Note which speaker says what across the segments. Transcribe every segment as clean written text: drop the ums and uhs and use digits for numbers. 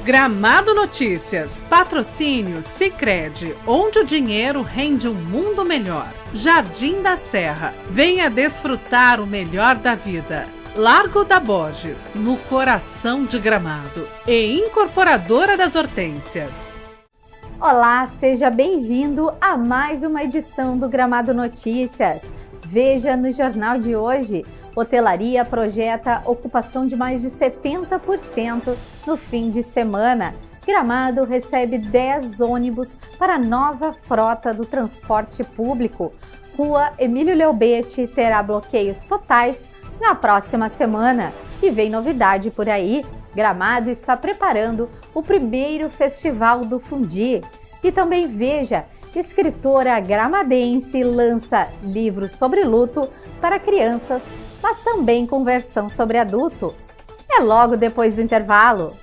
Speaker 1: Gramado Notícias, patrocínio Sicredi, onde o dinheiro rende um mundo melhor. Jardim da Serra, venha desfrutar o melhor da vida. Largo da Borges, no coração de Gramado. E Incorporadora das Hortênsias.
Speaker 2: Olá, seja bem-vindo a mais uma edição do Gramado Notícias. Veja no jornal de hoje: hotelaria projeta ocupação de mais de 70% no fim de semana. Gramado recebe 10 ônibus para a nova frota do transporte público. Rua Emílio Leobete terá bloqueios totais na próxima semana. E vem novidade por aí: Gramado está preparando o primeiro festival do Fundi. E também veja: escritora gramadense lança livro sobre luto para crianças, mas também com versão sobre adulto. É logo depois do intervalo.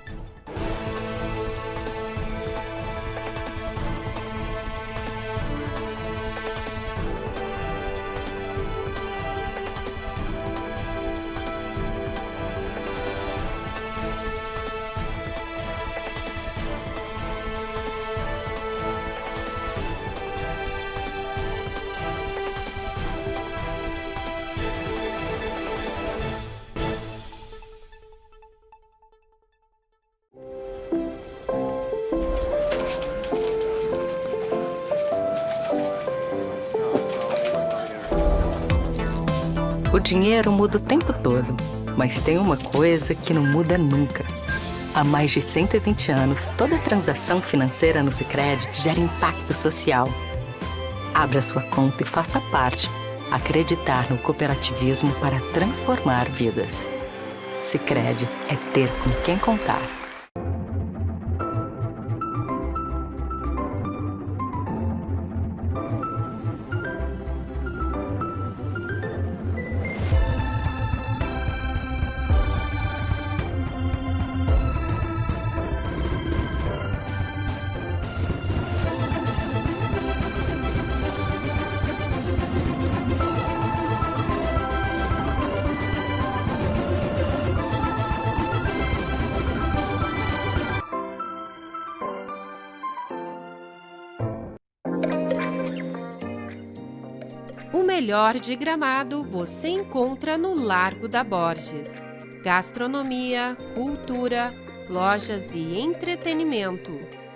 Speaker 3: O dinheiro muda o tempo todo, mas tem uma coisa que não muda nunca. Há mais de 120 anos, toda transação financeira no Sicredi gera impacto social. Abra sua conta e faça parte. Acreditar no cooperativismo para transformar vidas. Sicredi é ter com quem contar.
Speaker 4: O melhor de Gramado você encontra no Largo da Borges. Gastronomia, cultura, lojas e entretenimento.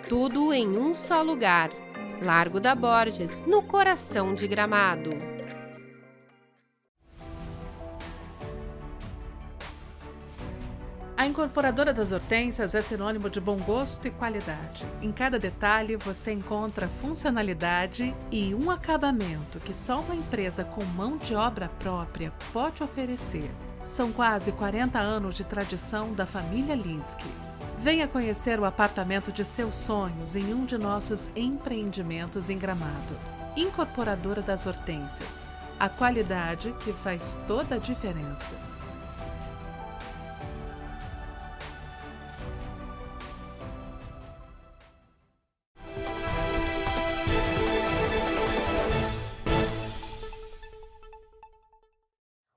Speaker 4: Tudo em um só lugar. Largo da Borges, no coração de Gramado.
Speaker 1: A Incorporadora das Hortênsias é sinônimo de bom gosto e qualidade. Em cada detalhe você encontra funcionalidade e um acabamento que só uma empresa com mão de obra própria pode oferecer. São quase 40 anos de tradição da família Linsky. Venha conhecer o apartamento de seus sonhos em um de nossos empreendimentos em Gramado. Incorporadora das Hortênsias, a qualidade que faz toda a diferença.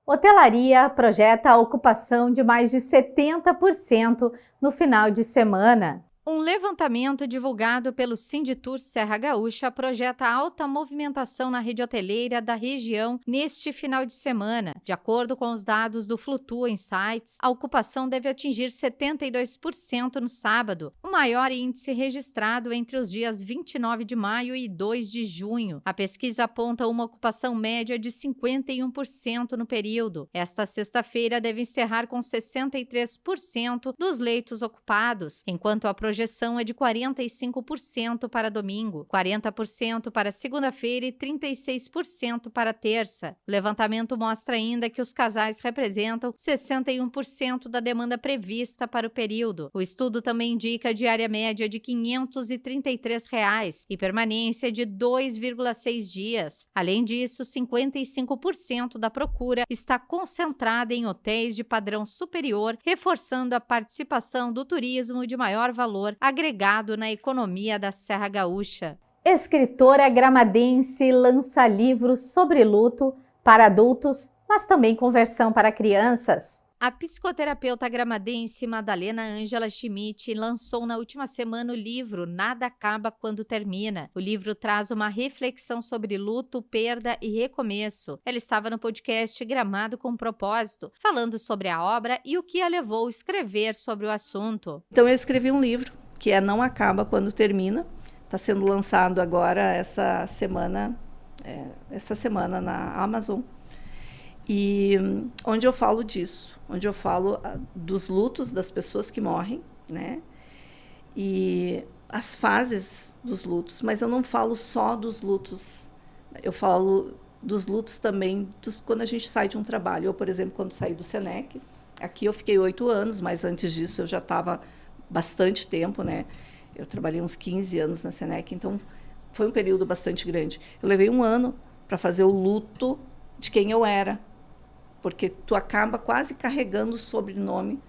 Speaker 2: Hotelaria projeta a ocupação de mais de 70% no final de semana. Um levantamento divulgado pelo Sinditur Serra Gaúcha projeta alta movimentação na rede hoteleira da região neste final de semana. De acordo com os dados do Flutua Insights, a ocupação deve atingir 72% no sábado, o maior índice registrado entre os dias 29 de maio e 2 de junho. A pesquisa aponta uma ocupação média de 51% no período. Esta sexta-feira deve encerrar com 63% dos leitos ocupados, enquanto a projeção é de 45% para domingo, 40% para segunda-feira e 36% para terça. O levantamento mostra ainda que os casais representam 61% da demanda prevista para o período. O estudo também indica diária média de R$ 533 e permanência de 2,6 dias. Além disso, 55% da procura está concentrada em hotéis de padrão superior, reforçando a participação do turismo de maior valor agregado na economia da Serra Gaúcha. Escritora gramadense lança livros sobre luto para adultos, mas também com versão para crianças. A psicoterapeuta gramadense Madalena Ângela Schmidt lançou na última semana o livro Nada Acaba Quando Termina. O livro traz uma reflexão sobre luto, perda e recomeço. Ela estava no podcast Gramado com Propósito, falando sobre a obra e o que a levou a escrever sobre o assunto.
Speaker 5: Então eu escrevi um livro, que é Não Acaba Quando Termina. Está sendo lançado agora essa semana na Amazon. E onde eu falo disso, onde eu falo dos lutos das pessoas que morrem, né? E as fases dos lutos, mas eu não falo só dos lutos, eu falo dos lutos também quando a gente sai de um trabalho. Eu, por exemplo, quando saí do Senec, aqui eu fiquei 8 anos, mas antes disso eu já estava bastante tempo, né? Eu trabalhei uns 15 anos na Senec, então foi um período bastante grande. Eu levei 1 ano para fazer o luto de quem eu era, porque tu acaba quase carregando o sobrenome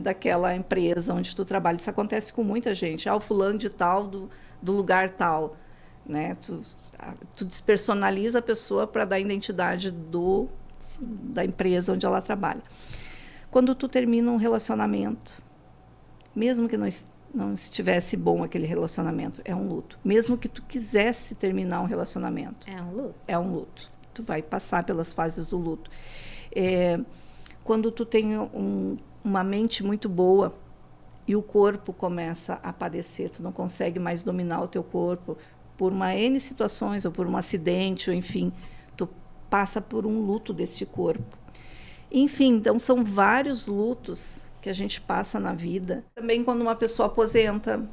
Speaker 5: daquela empresa onde tu trabalha. Isso acontece com muita gente. O fulano de tal, do lugar tal. Né? Tu despersonaliza a pessoa para dar identidade da empresa onde ela trabalha. Quando tu termina um relacionamento, mesmo que não estivesse bom aquele relacionamento, é um luto. Mesmo que tu quisesse terminar um relacionamento,
Speaker 2: é um luto.
Speaker 5: É um luto. Tu vai passar pelas fases do luto. Quando tu tem uma mente muito boa e o corpo começa a padecer, tu não consegue mais dominar o teu corpo por uma N situações, ou por um acidente, ou enfim, tu passa por um luto deste corpo. Enfim, então são vários lutos que a gente passa na vida. Também quando uma pessoa aposenta,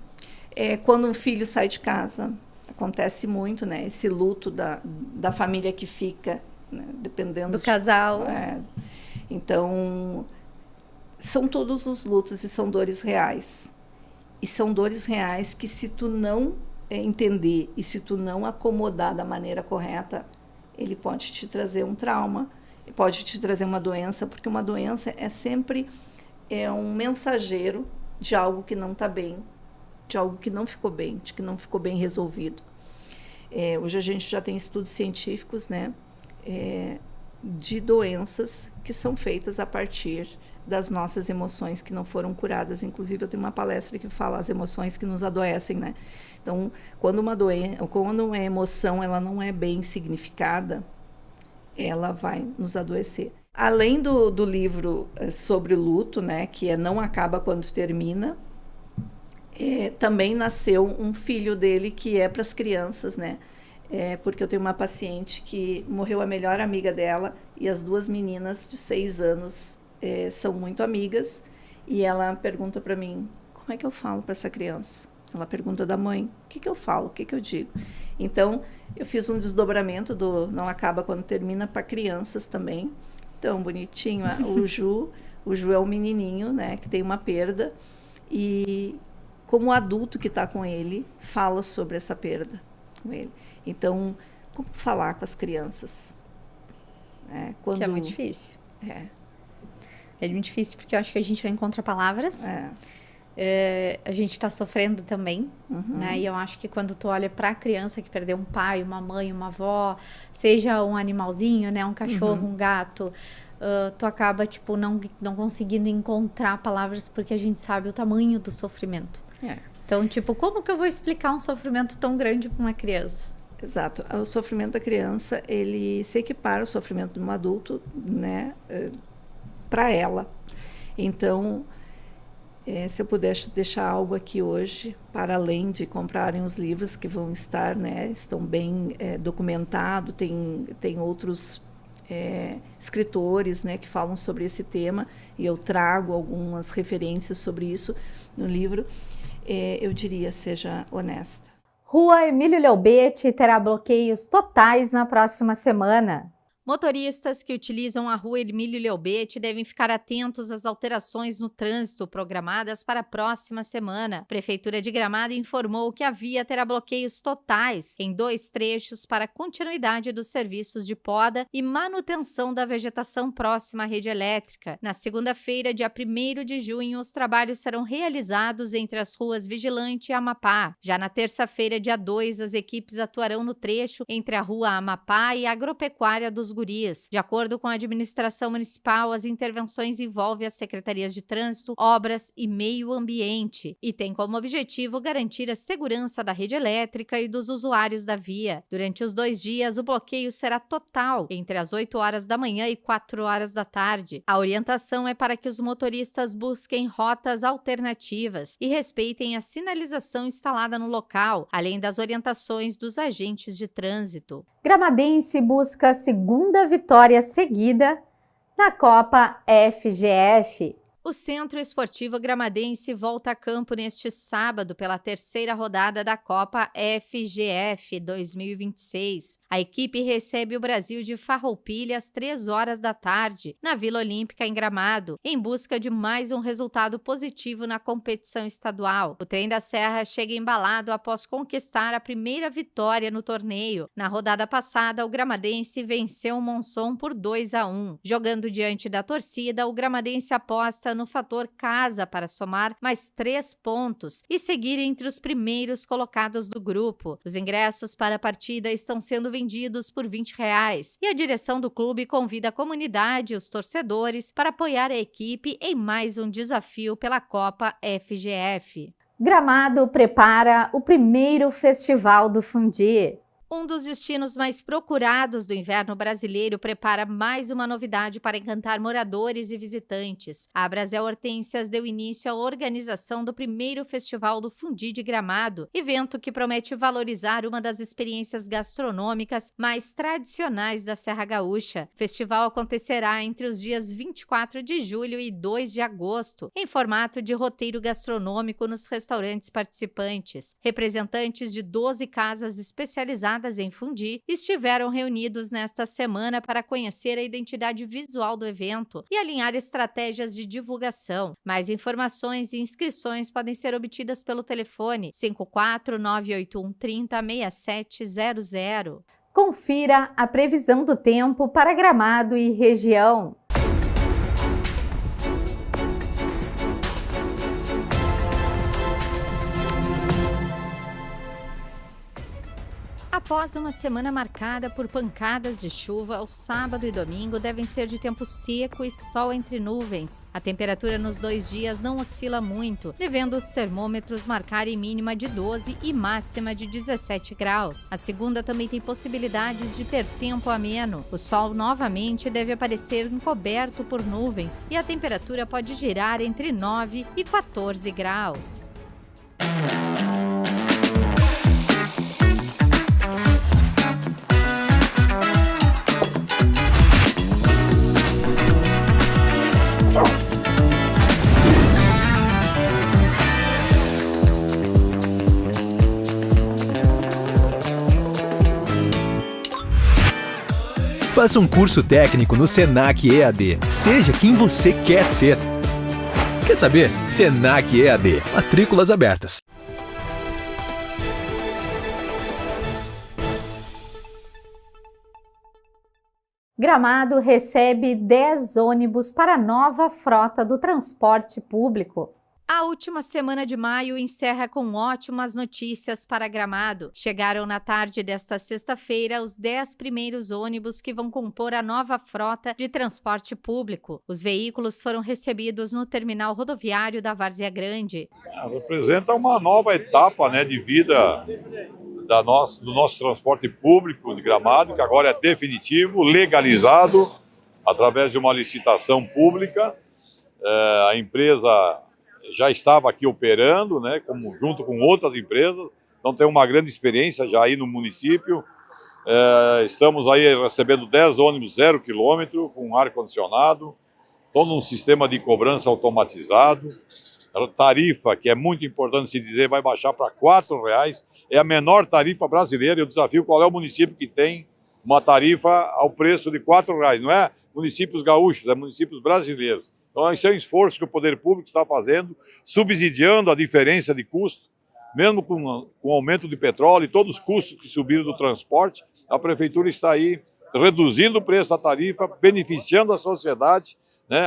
Speaker 5: quando um filho sai de casa, acontece muito, né? Esse luto da família que fica, né? Dependendo
Speaker 2: do casal.
Speaker 5: Então, são todos os lutos e são dores reais. E são dores reais que, se tu não entender e se tu não acomodar da maneira correta, ele pode te trazer um trauma, pode te trazer uma doença, porque uma doença é sempre um mensageiro de algo que não está bem, de algo que não ficou bem, de que não ficou bem resolvido. Hoje a gente já tem estudos científicos, né, de doenças que são feitas a partir das nossas emoções que não foram curadas. Inclusive, eu tenho uma palestra que fala as emoções que nos adoecem, né? Então, quando uma emoção ela não é bem significada, ela vai nos adoecer. Além do livro sobre o luto, né, que Não Acaba Quando Termina, também nasceu um filho dele que é para as crianças, né? Porque eu tenho uma paciente que morreu a melhor amiga dela e as 2 meninas de 6 anos são muito amigas, e ela pergunta para mim, como é que eu falo para essa criança? Ela pergunta da mãe, o que eu falo, o que eu digo? Então, eu fiz um desdobramento do Não Acaba Quando Termina para crianças também, tão bonitinho. O Ju é um menininho, né, que tem uma perda, e como o adulto que está com ele fala sobre essa perda com ele. Então, como falar com as crianças?
Speaker 2: Que é muito difícil. É muito difícil porque eu acho que a gente não encontra palavras. A gente está sofrendo também, né? E eu acho que quando tu olha para a criança que perdeu um pai, uma mãe, uma avó, seja um animalzinho, né? Um cachorro, um gato, tu acaba, tipo, não conseguindo encontrar palavras porque a gente sabe o tamanho do sofrimento. Então, tipo, como que eu vou explicar um sofrimento tão grande para uma criança?
Speaker 5: Exato. O sofrimento da criança, ele se equipara ao sofrimento de um adulto, né? Para ela. Então, se eu pudesse deixar algo aqui hoje, para além de comprarem os livros que vão estar, né, estão bem documentados, tem outros escritores, né, que falam sobre esse tema, e eu trago algumas referências sobre isso no livro, eu diria, seja honesta.
Speaker 2: Rua Emílio Leubete terá bloqueios totais na próxima semana. Motoristas que utilizam a Rua Emílio Leubete devem ficar atentos às alterações no trânsito programadas para a próxima semana. A Prefeitura de Gramado informou que a via terá bloqueios totais em 2 trechos para a continuidade dos serviços de poda e manutenção da vegetação próxima à rede elétrica. Na segunda-feira, dia 1º de junho, os trabalhos serão realizados entre as ruas Vigilante e Amapá. Já na terça-feira, dia 2, as equipes atuarão no trecho entre a Rua Amapá e a Agropecuária dos Guris. De acordo com a administração municipal, as intervenções envolvem as secretarias de trânsito, obras e meio ambiente e tem como objetivo garantir a segurança da rede elétrica e dos usuários da via. Durante os 2 dias, o bloqueio será total entre as 8 horas da manhã e 4 horas da tarde. A orientação é para que os motoristas busquem rotas alternativas e respeitem a sinalização instalada no local, além das orientações dos agentes de trânsito. Gramadense busca a segunda vitória seguida na Copa FGF. O Centro Esportivo Gramadense volta a campo neste sábado pela 3ª rodada da Copa FGF 2026. A equipe recebe o Brasil de Farroupilha às 3 horas da tarde, na Vila Olímpica em Gramado, em busca de mais um resultado positivo na competição estadual. O Trem da Serra chega embalado após conquistar a primeira vitória no torneio. Na rodada passada, o Gramadense venceu o Monson por 2-1. Jogando diante da torcida, o Gramadense aposta no fator casa para somar mais 3 pontos e seguir entre os primeiros colocados do grupo. Os ingressos para a partida estão sendo vendidos por R$20 e a direção do clube convida a comunidade e os torcedores para apoiar a equipe em mais um desafio pela Copa FGF. Gramado prepara o primeiro Festival do Fundi. Um dos destinos mais procurados do inverno brasileiro prepara mais uma novidade para encantar moradores e visitantes. A Brasel Hortênsias deu início à organização do primeiro Festival do Fundi de Gramado, evento que promete valorizar uma das experiências gastronômicas mais tradicionais da Serra Gaúcha. O festival acontecerá entre os dias 24 de julho e 2 de agosto, em formato de roteiro gastronômico nos restaurantes participantes. Representantes de 12 casas especializadas em fundi estiveram reunidos nesta semana para conhecer a identidade visual do evento e alinhar estratégias de divulgação. Mais informações e inscrições podem ser obtidas pelo telefone 54-981 30 6700. Confira a previsão do tempo para Gramado e região. Após uma semana marcada por pancadas de chuva, o sábado e domingo devem ser de tempo seco e sol entre nuvens. A temperatura nos 2 dias não oscila muito, devendo os termômetros marcarem mínima de 12 e máxima de 17 graus. A segunda também tem possibilidades de ter tempo ameno. O sol novamente deve aparecer encoberto por nuvens e a temperatura pode girar entre 9 e 14 graus.
Speaker 6: Faça um curso técnico no Senac EAD. Seja quem você quer ser. Quer saber? Senac EAD. Matrículas abertas.
Speaker 2: Gramado recebe 10 ônibus para a nova frota do transporte público. A última semana de maio encerra com ótimas notícias para Gramado. Chegaram na tarde desta sexta-feira os 10 primeiros ônibus que vão compor a nova frota de transporte público. Os veículos foram recebidos no terminal rodoviário da Várzea Grande.
Speaker 7: Representa uma nova etapa, de vida do nosso transporte público de Gramado, que agora é definitivo, legalizado, através de uma licitação pública. A empresa já estava aqui operando, junto com outras empresas, então tem uma grande experiência já aí no município. Estamos aí recebendo 10 ônibus 0 km, com ar-condicionado, todo um sistema de cobrança automatizado. A tarifa, que é muito importante se dizer, vai baixar para R$4, é a menor tarifa brasileira. Eu desafio qual é o município que tem uma tarifa ao preço de R$4, não é municípios gaúchos, é municípios brasileiros. Então, esse é um esforço que o poder público está fazendo, subsidiando a diferença de custo, mesmo com o aumento de petróleo e todos os custos que subiram do transporte, a prefeitura está aí reduzindo o preço da tarifa, beneficiando a sociedade,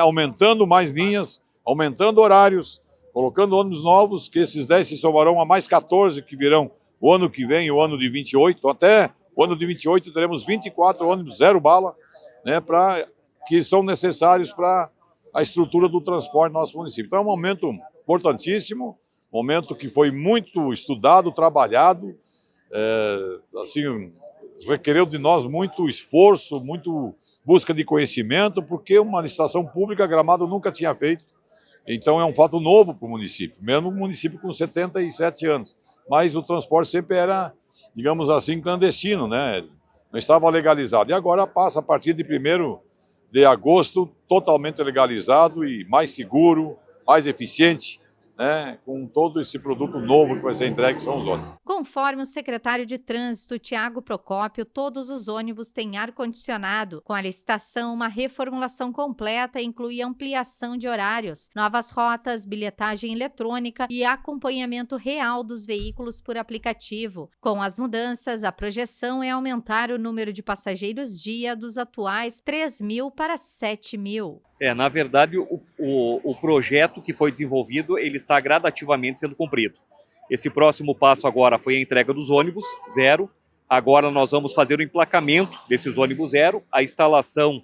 Speaker 7: aumentando mais linhas, aumentando horários, colocando ônibus novos, que esses 10 se somarão a mais 14 que virão o ano que vem, o ano de 28. Então, até o ano de 28 teremos 24 ônibus 0 bala, né, que são necessários para a estrutura do transporte no nosso município. Então é um momento importantíssimo, momento que foi muito estudado, trabalhado, assim, requereu de nós muito esforço, muito busca de conhecimento, porque uma licitação pública Gramado nunca tinha feito. Então é um fato novo para o município, mesmo um município com 77 anos. Mas o transporte sempre era, digamos assim, clandestino, né? Não estava legalizado. E agora passa a partir de 1º de agosto, totalmente legalizado e mais seguro, mais eficiente, né, com todo esse produto novo que vai ser entregue, que são os ônibus.
Speaker 2: Conforme o secretário de Trânsito, Tiago Procópio, todos os ônibus têm ar-condicionado. Com a licitação, uma reformulação completa inclui ampliação de horários, novas rotas, bilhetagem eletrônica e acompanhamento real dos veículos por aplicativo. Com as mudanças, a projeção é aumentar o número de passageiros dia dos atuais 3.000 para 7.000.
Speaker 8: Na verdade, o projeto que foi desenvolvido, ele está gradativamente sendo cumprido. Esse próximo passo agora foi a entrega dos ônibus zero. Agora nós vamos fazer o emplacamento desses ônibus zero, a instalação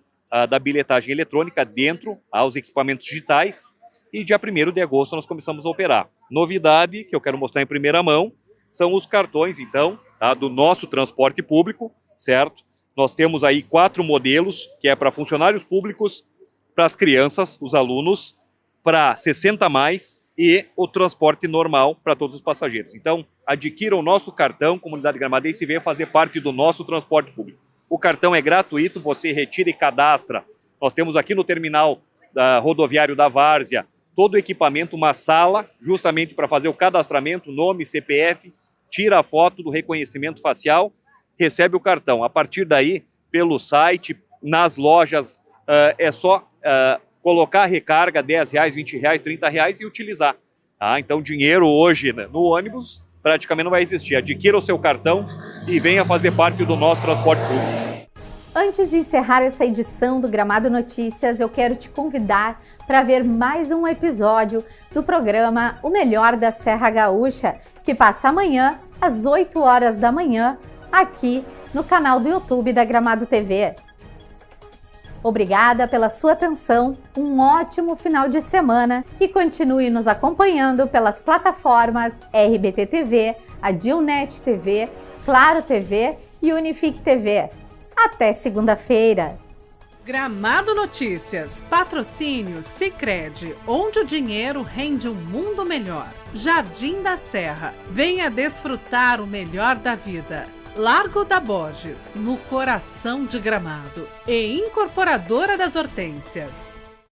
Speaker 8: da bilhetagem eletrônica dentro aos equipamentos digitais e dia 1º de agosto nós começamos a operar. Novidade que eu quero mostrar em primeira mão são os cartões, então, do nosso transporte público, certo? Nós temos aí 4 modelos, que é para funcionários públicos, para as crianças, os alunos, para 60 mais e o transporte normal para todos os passageiros. Então, adquira o nosso cartão, Comunidade Gramadense, e venha fazer parte do nosso transporte público. O cartão é gratuito, você retira e cadastra. Nós temos aqui no terminal rodoviário da Várzea todo o equipamento, uma sala, justamente para fazer o cadastramento, nome, CPF, tira a foto do reconhecimento facial, recebe o cartão. A partir daí, pelo site, nas lojas, é só colocar a recarga, R$10, R$20, R$30 e utilizar. Então, dinheiro hoje, né, no ônibus praticamente não vai existir. Adquira o seu cartão e venha fazer parte do nosso transporte público.
Speaker 2: Antes de encerrar essa edição do Gramado Notícias, eu quero te convidar para ver mais um episódio do programa O Melhor da Serra Gaúcha, que passa amanhã, às 8 horas da manhã, aqui no canal do YouTube da Gramado TV. Obrigada pela sua atenção, um ótimo final de semana e continue nos acompanhando pelas plataformas RBT TV, Adilnet TV, Claro TV e Unifique TV. Até segunda-feira!
Speaker 1: Gramado Notícias, patrocínio Sicredi, onde o dinheiro rende um mundo melhor. Jardim da Serra, venha desfrutar o melhor da vida. Largo da Borges, no coração de Gramado. E Incorporadora das Hortênsias.